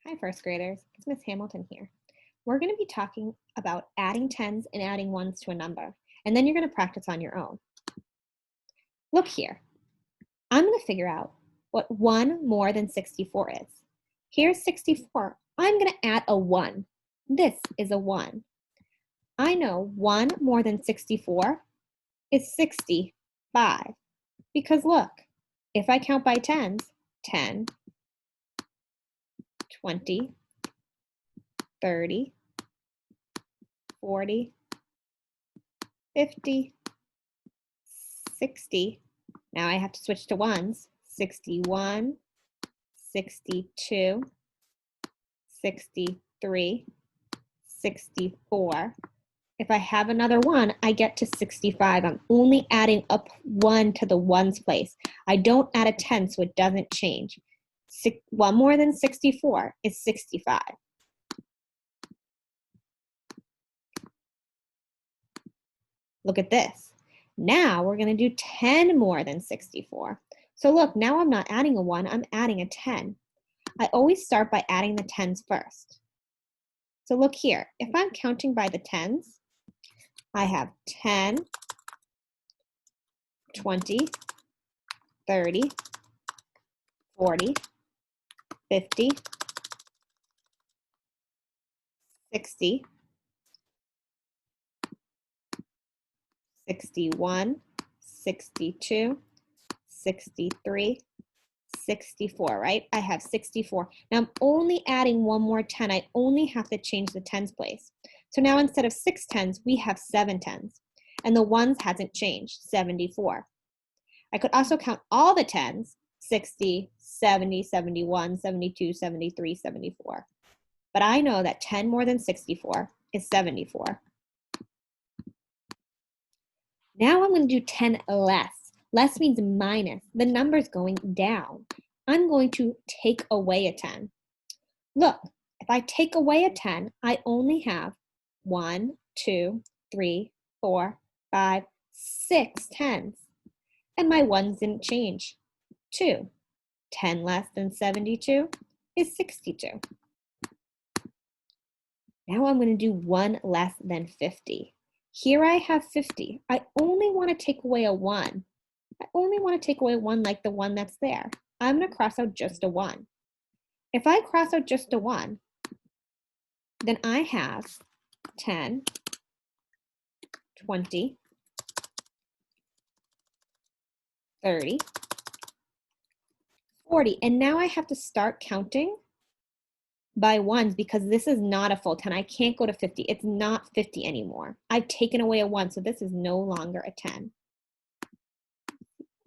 Hi, first graders. It's Miss Hamilton here. We're going to be talking about adding tens and adding ones to a number, and then you're going to practice on your own. Look here. I'm going to figure out what 1 more than 64 is. Here's 64. I'm going to add a 1. This is a 1. I know 1 more than 64 is 65. Because look, if I count by tens, 10, 20, 30, 40, 50, 60. Now I have to switch to ones. 61, 62, 63, 64. If I have another 1, I get to 65. I'm only adding up 1 to the ones place. I don't add a 10, so it doesn't change. 1 more than 64 is 65. Look at this. Now we're going to do 10 more than 64. So look, now I'm not adding a 1, I'm adding a 10. I always start by adding the tens first. So look here, if I'm counting by the tens, I have 10, 20, 30, 40, 50, 60, 61, 62, 63, 64, right? I have 64. Now I'm only adding 1 more 10. I only have to change the tens place. So now instead of 6 tens, we have 7 tens. And the ones hasn't changed, 74. I could also count all the tens, 60, 70, 71, 72, 73, 74. But I know that 10 more than 64 is 74. Now I'm going to do 10 less. Less means minus. The number's going down. I'm going to take away a 10. Look, if I take away a 10, I only have 1, 2, 3, 4, 5, 6 tens. And my ones didn't change. 2. 10 less than 72 is 62. Now I'm going to do 1 less than 50. Here I have 50. I only want to take away a 1. I only want to take away 1 like the 1 that's there. I'm going to cross out just a 1. If I cross out just a 1, then I have 10, 20, 30, 40. And now I have to start counting by ones because this is not a full 10. I can't go to 50. It's not 50 anymore. I've taken away a 1, so this is no longer a 10.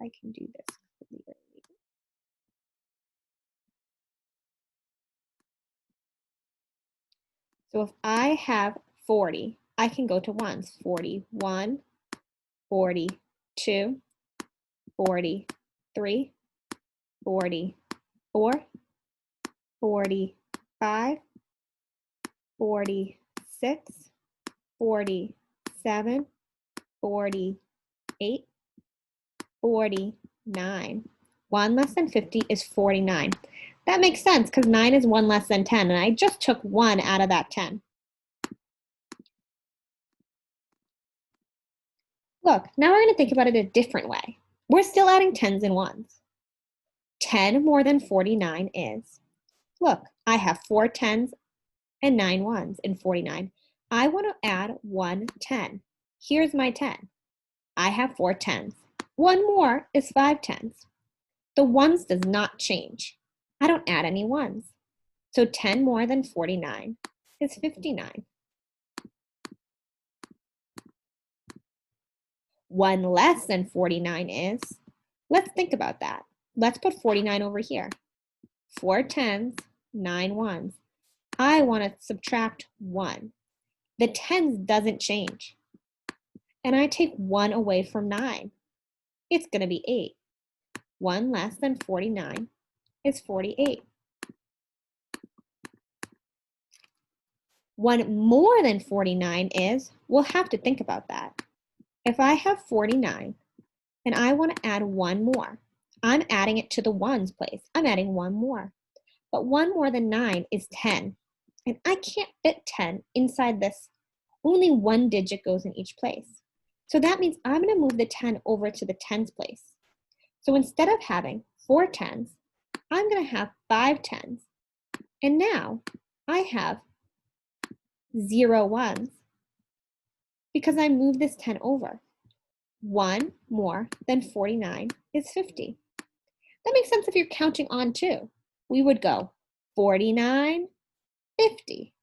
I can do this clearly. So if I have 40, I can go to ones. 41, 42, 43, 44, 45, 46, 47, 48, 49. 1 less than 50 is 49. That makes sense because 9 is 1 less than 10, and I just took 1 out of that 10. Look, now we're going to think about it a different way. We're still adding tens and ones. 10 more than 49 is, look, I have 4 tens and 9 ones in 49. I want to add 1 10. Here's my 10. I have 4 tens. 1 more is 5 tens. The ones does not change. I don't add any ones. So 10 more than 49 is 59. 1 less than 49 is, let's think about that. Let's put 49 over here. 4 tens, 9 ones. I want to subtract 1. The tens doesn't change. And I take 1 away from 9. It's going to be 8. 1 less than 49 is 48. 1 more than 49 is, we'll have to think about that. If I have 49 and I want to add 1 more, I'm adding it to the ones place. I'm adding 1 more. but 1 more than 9 is 10. And I can't fit 10 inside this. Only one digit goes in each place. So that means I'm going to move the 10 over to the tens place. So instead of having 4 tens, I'm going to have 5 tens. And now I have 0 ones because I moved this 10 over. 1 more than 49 is 50. That makes sense if you're counting on 2. We would go 49, 50.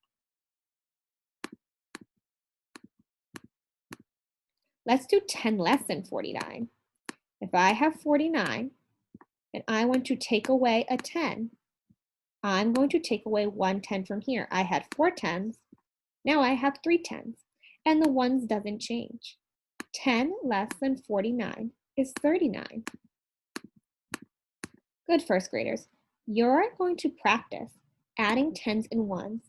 Let's do 10 less than 49. If I have 49 and I want to take away a 10, I'm going to take away 1 10 from here. I had 4 tens, now I have 3 tens, and the ones doesn't change. 10 less than 49 is 39. Good first graders. You're going to practice adding tens and ones.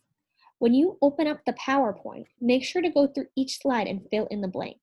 When you open up the PowerPoint, make sure to go through each slide and fill in the blank.